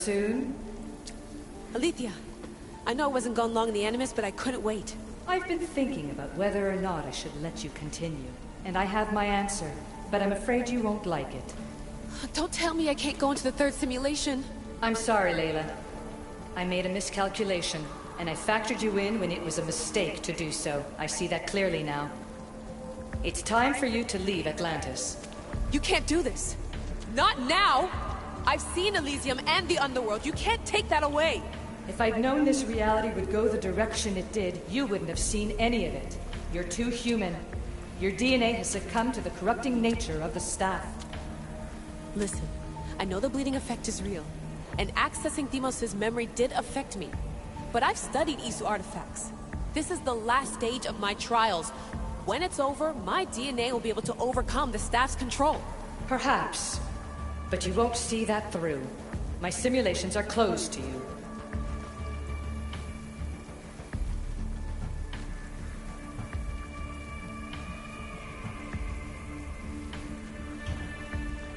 Soon? Alethea, I know I wasn't gone long in the Animus, but I couldn't wait. I've been thinking about whether or not I should let you continue, and I have my answer, but I'm afraid you won't like it. Don't tell me I can't go into the third simulation. I'm sorry, Layla. I made a miscalculation, and I factored you in when it was a mistake to do so. I see that clearly now. It's time for you to leave Atlantis. You can't do this. Not now! I've seen Elysium and the Underworld. You can't take that away! If I'd known this reality would go the direction it did, you wouldn't have seen any of it. You're too human. Your DNA has succumbed to the corrupting nature of the staff. Listen, I know the bleeding effect is real, and accessing Deimos' memory did affect me. But I've studied Isu artifacts. This is the last stage of my trials. When it's over, my DNA will be able to overcome the staff's control. Perhaps. But you won't see that through. My simulations are closed to you.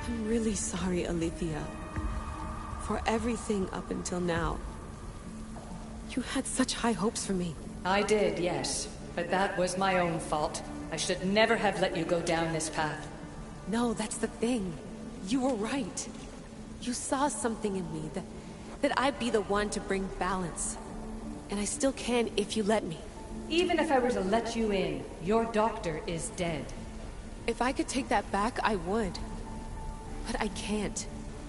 I'm really sorry, Alethea. For everything up until now. You had such high hopes for me. I did, yes. But that was my own fault. I should never have let you go down this path. No, that's the thing. You were right. You saw something in me that I'd be the one to bring balance. And I still can if you let me. Even if I were to let you in, your doctor is dead. If I could take that back, I would. But I can't.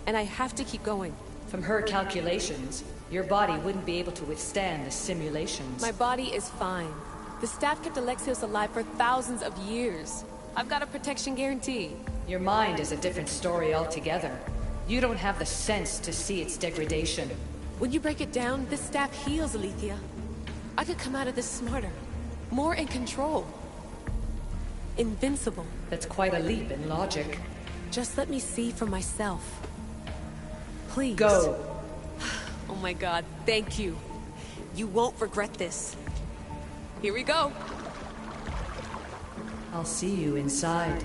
And I have to keep going. From her calculations, your body wouldn't be able to withstand the simulations. My body is fine. The staff kept Alexios alive for thousands of years. I've got a protection guarantee. Your mind is a different story altogether. You don't have the sense to see its degradation. When you break it down, this staff heals, Alethea. I could come out of this smarter, more in control. Invincible. That's quite a leap in logic. Just let me see for myself. Please. Go. Oh my god, thank you. You won't regret this. Here we go. I'll see you inside.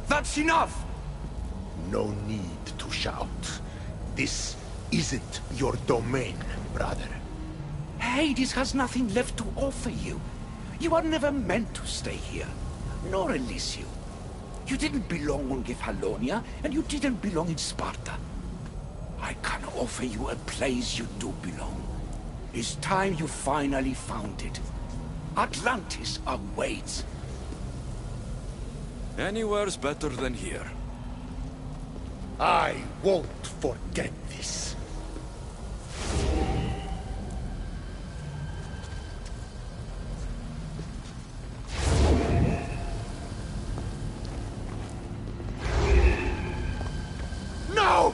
That's enough! No need to shout. This isn't your domain, brother. Hades has nothing left to offer you. You are never meant to stay here, nor Elysium. You didn't belong on Kefalonia, and you didn't belong in Sparta. I can offer you a place you do belong. It's time you finally found it. Atlantis awaits. Anywhere's better than here. I won't forget this. No!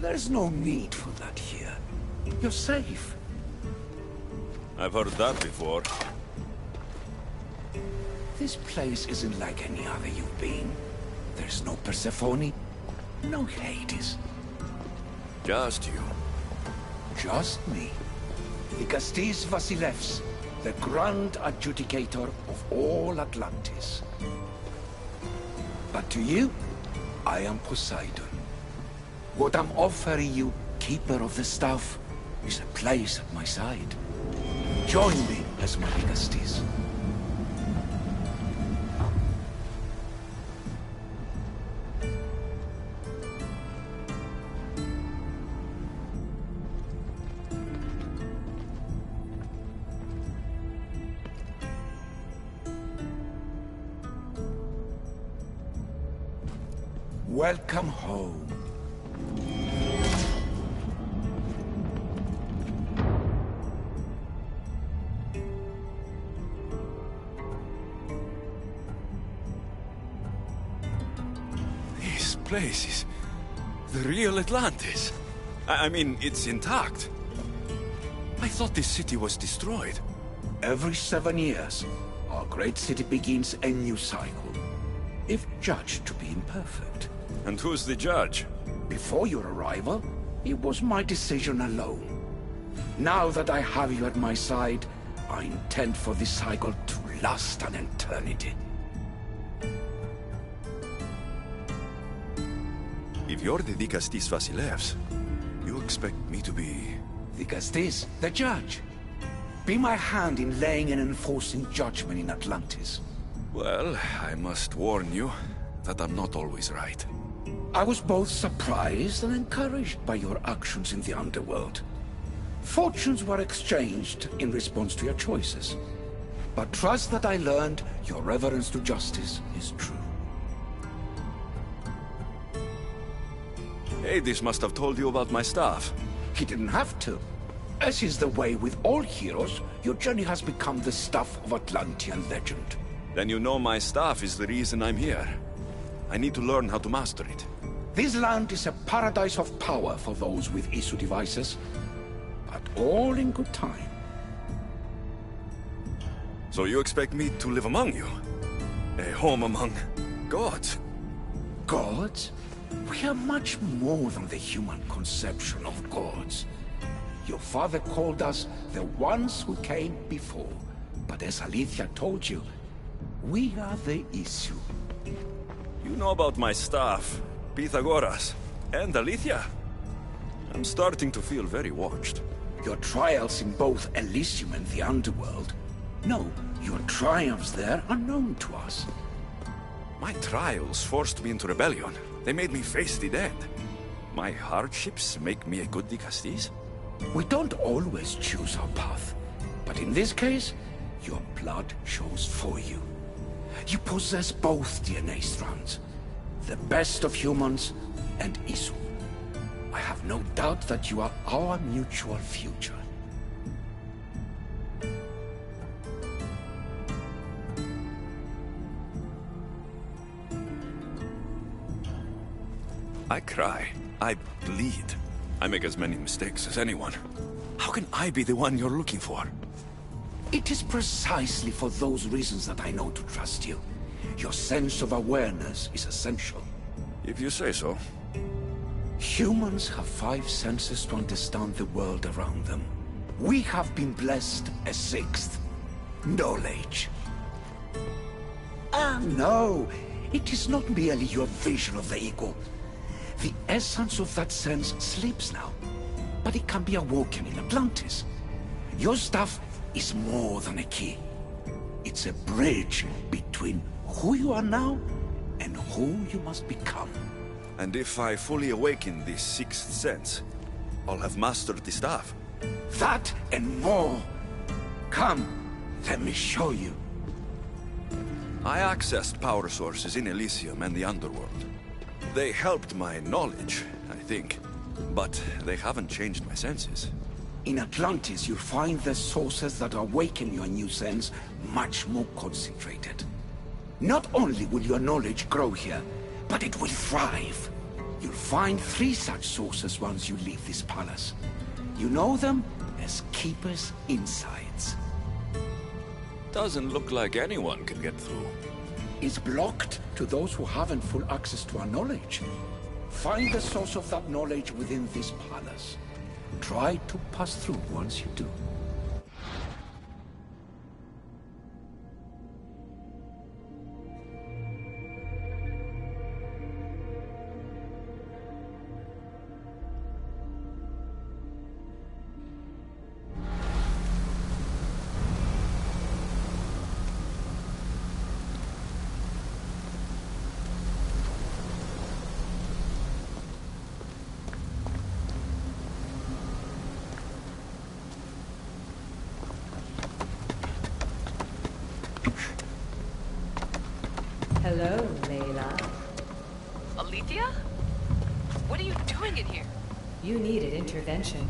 There's no need for that here. You're safe. I've heard that before. This place isn't like any other you've been. There's no Persephone, no Hades. Just you. Just me. Dikastis Vasilevs, the Grand Adjudicator of all Atlantis. But to you, I am Poseidon. What I'm offering you, Keeper of the Staff, is a place at my side. Join me as my Dikastis. Welcome home. This place is the real Atlantis. I mean, it's intact. I thought this city was destroyed. Every 7 years, our great city begins a new cycle, if judged to be imperfect. And who's the judge? Before your arrival, it was my decision alone. Now that I have you at my side, I intend for this cycle to last an eternity. If you're the Dikastis Vasilevs, you expect me to be... Dikastis, the judge. Be my hand in laying and enforcing judgment in Atlantis. Well, I must warn you that I'm not always right. I was both surprised and encouraged by your actions in the underworld. Fortunes were exchanged in response to your choices. But trust that I learned your reverence to justice is true. Hades must have told you about my staff. He didn't have to. As is the way with all heroes, your journey has become the stuff of Atlantean legend. Then you know my staff is the reason I'm here. I need to learn how to master it. This land is a paradise of power for those with Isu devices, but all in good time. So you expect me to live among you? A home among gods? Gods? We are much more than the human conception of gods. Your father called us the ones who came before, but as Alethea told you, we are the issue. You know about my staff, Pythagoras, and Alethea. I'm starting to feel very watched. Your trials in both Elysium and the underworld. No, your triumphs there are known to us. My trials forced me into rebellion. They made me face the dead. My hardships make me a good Dikastis? We don't always choose our path, but in this case, your blood shows for you. You possess both DNA strands, the best of humans and Isu. I have no doubt that you are our mutual future. I cry. I bleed. I make as many mistakes as anyone. How can I be the one you're looking for? It is precisely for those reasons that I know to trust you. Your sense of awareness is essential. If you say so. Humans have 5 senses to understand the world around them. We have been blessed a 6th. Knowledge. No. It is not merely your vision of the ego. The essence of that sense sleeps now. But it can be awoken in Atlantis. Your stuff is more than a key. It's a bridge between who you are now and who you must become. And if I fully awaken this 6th sense, I'll have mastered the staff. That and more. Come, let me show you. I accessed power sources in Elysium and the underworld. They helped my knowledge, I think. But they haven't changed my senses. In Atlantis, you'll find the sources that awaken your new sense much more concentrated. Not only will your knowledge grow here, but it will thrive. You'll find 3 such sources once you leave this palace. You know them as Keeper's Insights. Doesn't look like anyone can get through. It's blocked to those who haven't full access to our knowledge. Find the source of that knowledge within this palace. Try to pass through once you do. Hello, Layla. Alethea? What are you doing in here? You needed intervention.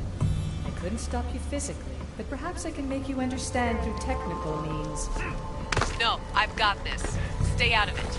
I couldn't stop you physically, but perhaps I can make you understand through technical means. No, I've got this. Stay out of it.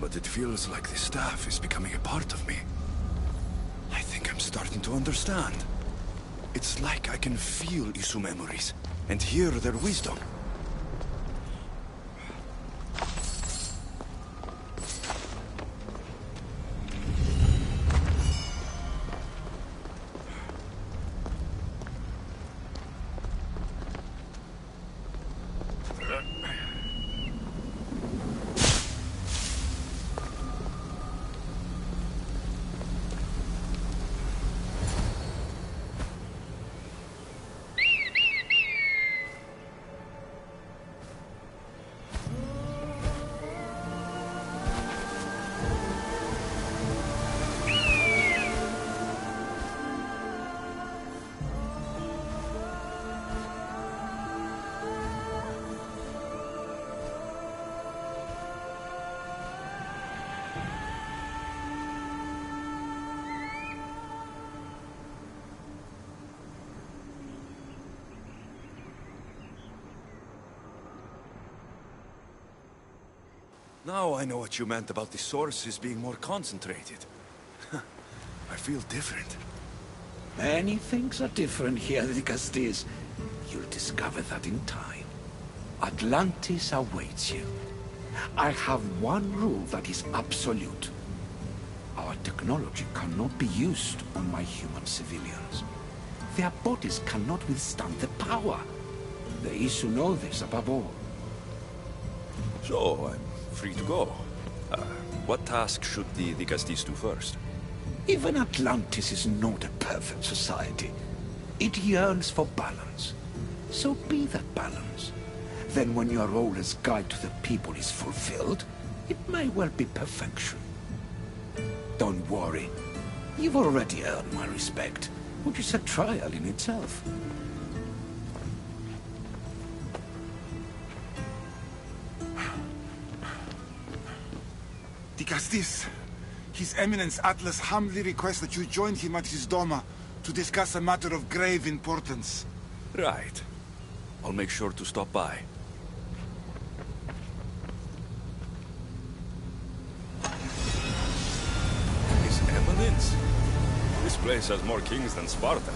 But it feels like the staff is becoming a part of me. I think I'm starting to understand. It's like I can feel Isu memories and hear their wisdom. Now I know what you meant about the sources being more concentrated. I feel different. Many things are different here, Licastis. You'll discover that in time. Atlantis awaits you. I have one rule that is absolute. Our technology cannot be used on my human civilians. Their bodies cannot withstand the power. The Isu know this above all. So, I'm free to go. What task should the Castis do first? Even Atlantis is not a perfect society. It yearns for balance. So be that balance. Then when your role as guide to the people is fulfilled, it may well be perfection. Don't worry. You've already earned my respect, which is a trial in itself. The Castis. His Eminence Atlas humbly requests that you join him at his Doma to discuss a matter of grave importance. Right. I'll make sure to stop by. His Eminence? This place has more kings than Sparta.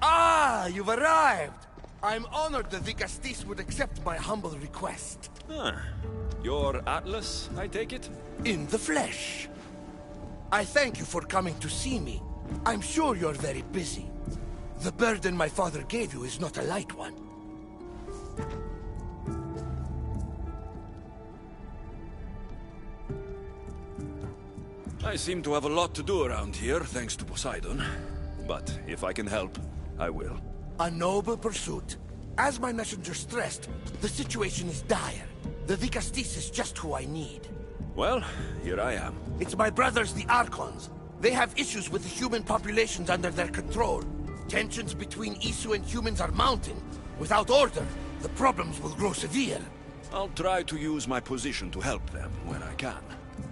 Ah, you've arrived! I'm honored that the Castis would accept my humble request. Ah, you're Atlas, I take it? In the flesh. I thank you for coming to see me. I'm sure you're very busy. The burden my father gave you is not a light one. I seem to have a lot to do around here, thanks to Poseidon. But if I can help, I will. A noble pursuit. As my messenger stressed, the situation is dire. The Vicastis is just who I need. Well, here I am. It's my brothers, the Archons. They have issues with the human populations under their control. Tensions between Isu and humans are mounting. Without order, the problems will grow severe. I'll try to use my position to help them when I can.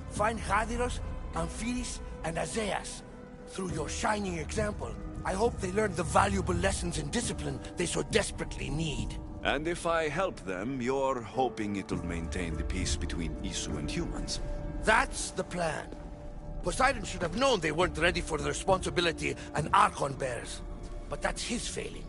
Find Hadiros, Amphiris, and Azeas. Through your shining example, I hope they learn the valuable lessons in discipline they so desperately need. And if I help them, you're hoping it'll maintain the peace between Isu and humans? That's the plan. Poseidon should have known they weren't ready for the responsibility an Archon bears. But that's his failing.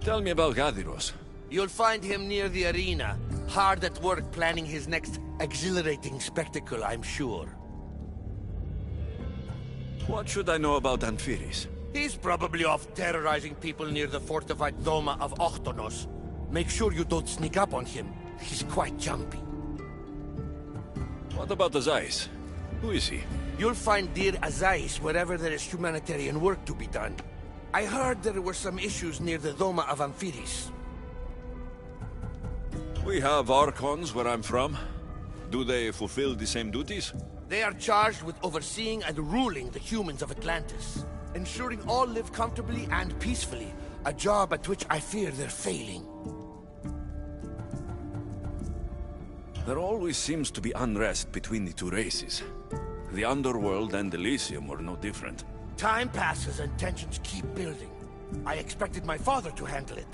Tell me about Gadiros. You'll find him near the arena, hard at work planning his next exhilarating spectacle, I'm sure. What should I know about Amphiris? He's probably off terrorizing people near the fortified Doma of Ochtonos. Make sure you don't sneak up on him. He's quite jumpy. What about Azais? Who is he? You'll find dear Azais wherever there is humanitarian work to be done. I heard there were some issues near the Doma of Amphiris. We have Archons where I'm from. Do they fulfill the same duties? They are charged with overseeing and ruling the humans of Atlantis. Ensuring all live comfortably and peacefully. A job at which I fear they're failing. There always seems to be unrest between the two races. The underworld and Elysium were no different. Time passes and tensions keep building. I expected my father to handle it.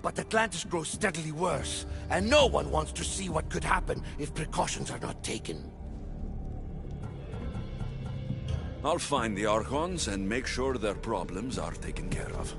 But Atlantis grows steadily worse, and no one wants to see what could happen if precautions are not taken. I'll find the Archons and make sure their problems are taken care of.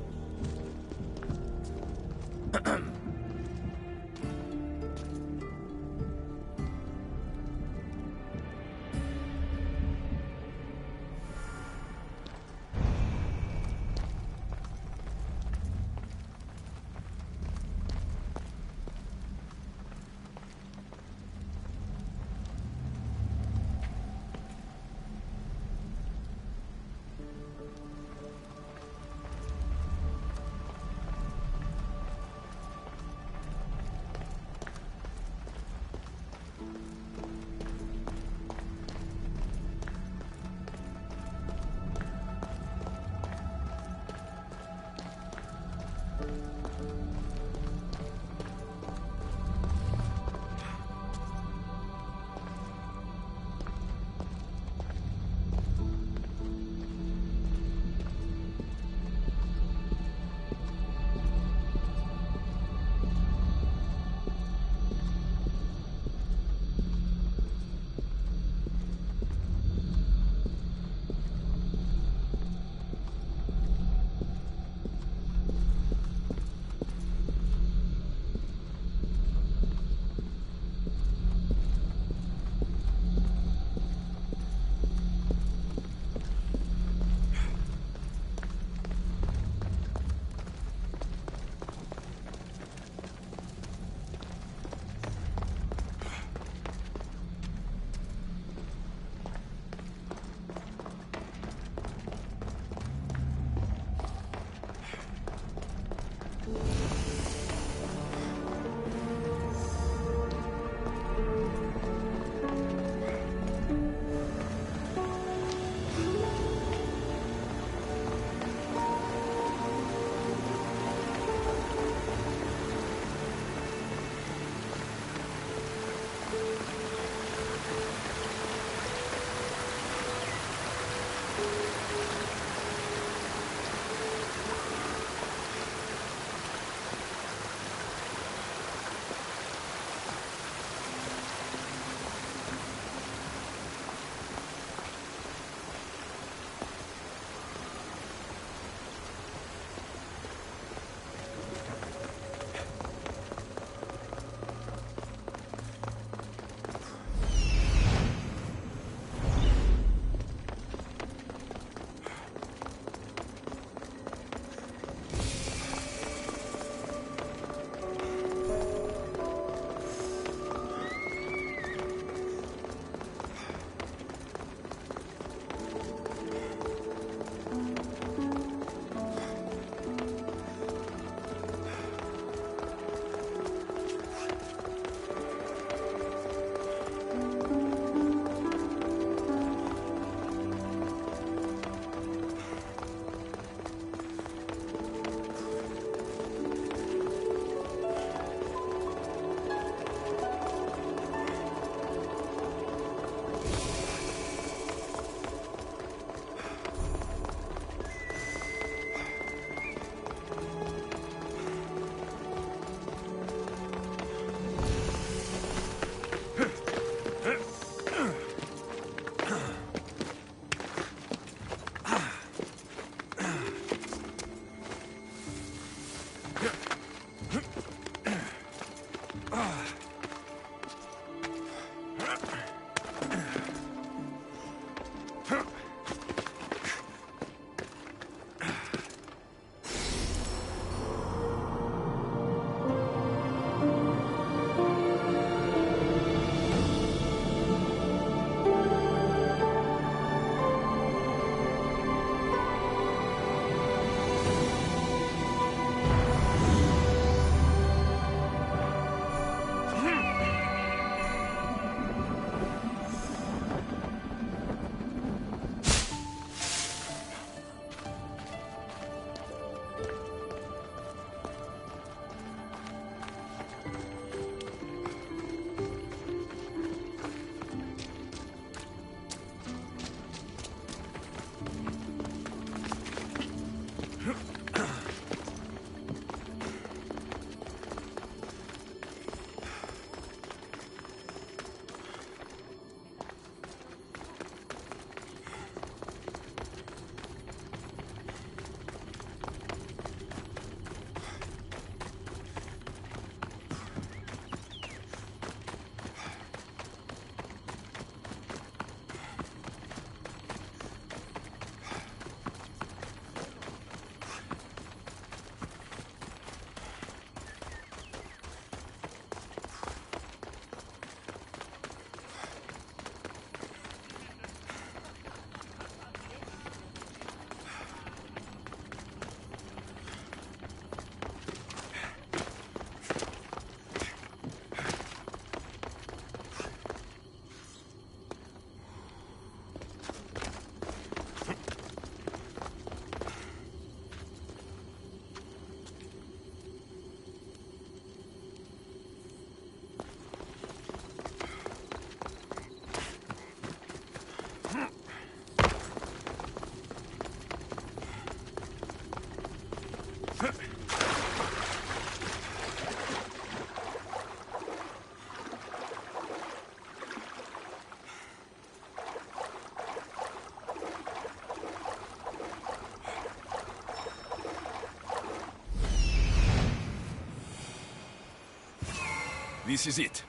This is it.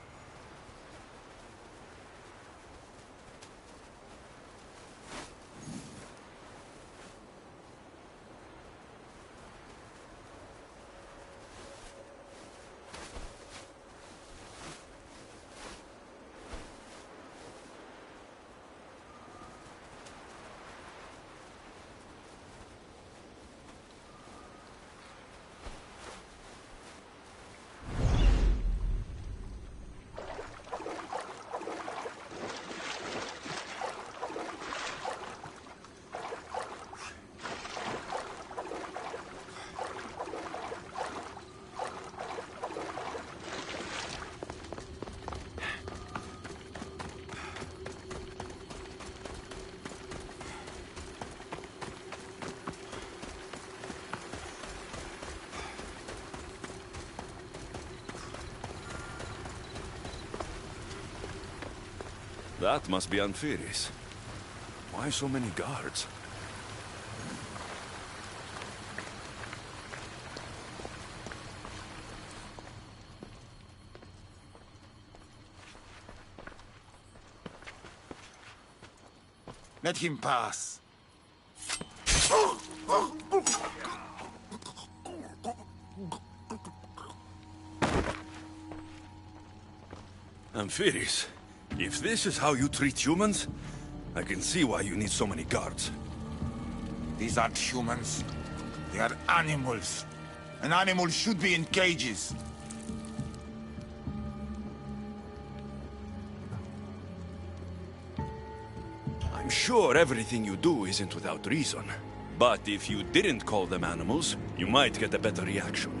That must be Anfiris. Why so many guards? Let him pass. Anfiris, if this is how you treat humans, I can see why you need so many guards. These aren't humans. They are animals. An animal should be in cages. I'm sure everything you do isn't without reason. But if you didn't call them animals, you might get a better reaction.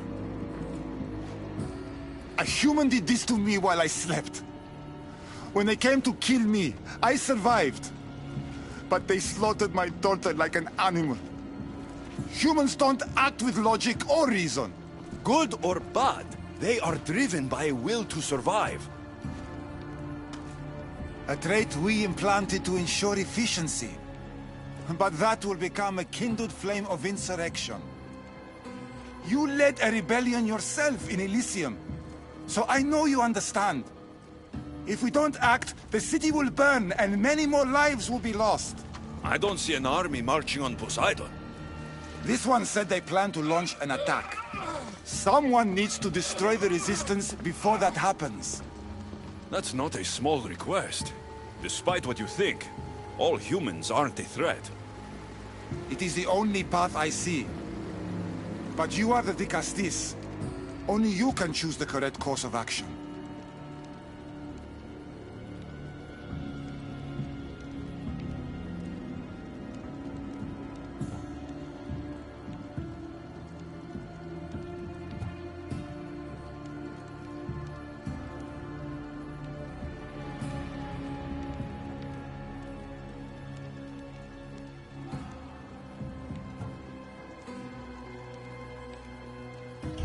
A human did this to me while I slept. When they came to kill me, I survived. But they slaughtered my daughter like an animal. Humans don't act with logic or reason. Good or bad, they are driven by a will to survive. A trait we implanted to ensure efficiency. But that will become a kindled flame of insurrection. You led a rebellion yourself in Elysium. So I know you understand. If we don't act, the city will burn and many more lives will be lost. I don't see an army marching on Poseidon. This one said they plan to launch an attack. Someone needs to destroy the resistance before that happens. That's not a small request. Despite what you think, all humans aren't a threat. It is the only path I see. But you are the Dicastis. Only you can choose the correct course of action.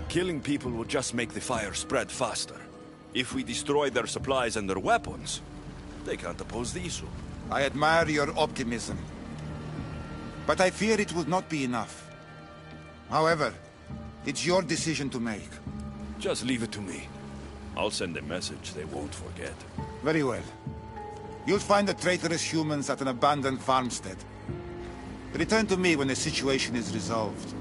Killing people will just make the fire spread faster. If we destroy their supplies and their weapons, they can't oppose the issue. I admire your optimism. But I fear it will not be enough. However, it's your decision to make. Just leave it to me. I'll send a message they won't forget. Very well. You'll find the traitorous humans at an abandoned farmstead. Return to me when the situation is resolved.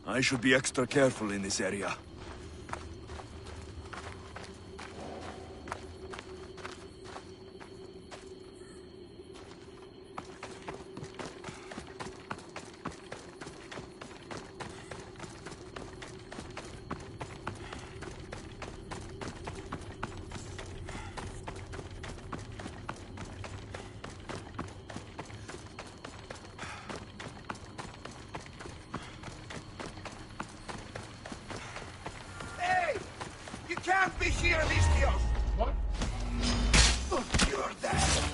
I should be extra careful in this area. can't be here, Vistios! What? You're dead!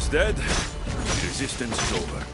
Dead, the resistance is over.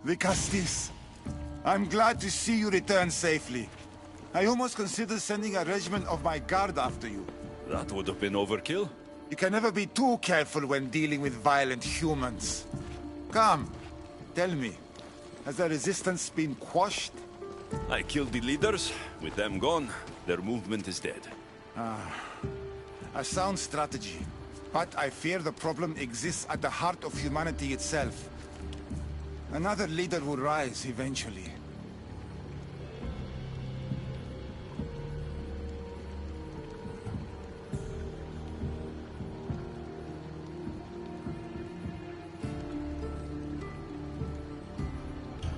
The Castis. I'm glad to see you return safely. I almost considered sending a regiment of my guard after you. That would have been overkill. You can never be too careful when dealing with violent humans. Come, tell me, has the resistance been quashed? I killed the leaders. With them gone, their movement is dead. A sound strategy. But I fear the problem exists at the heart of humanity itself. Another leader will rise eventually.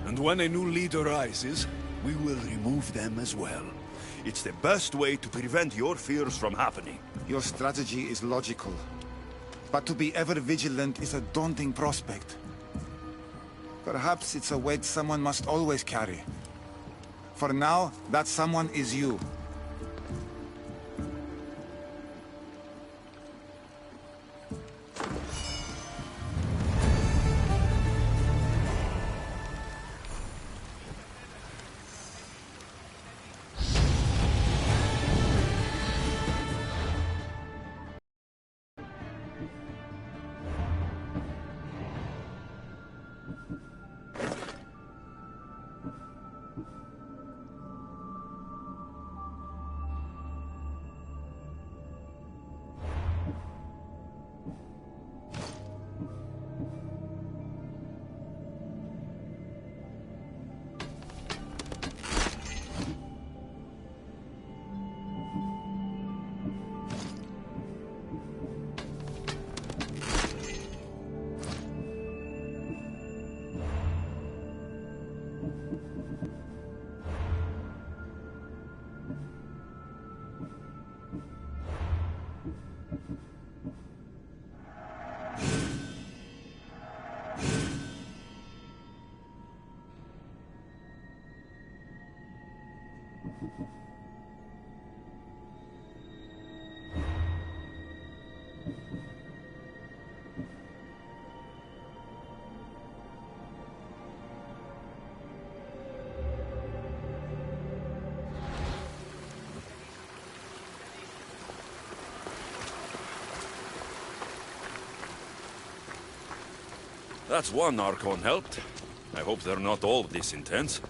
And when a new leader rises, we will remove them as well. It's the best way to prevent your fears from happening. Your strategy is logical. But to be ever vigilant is a daunting prospect. Perhaps it's a weight someone must always carry. For now, that someone is you. That's one Archon helped. I hope they're not all this intense.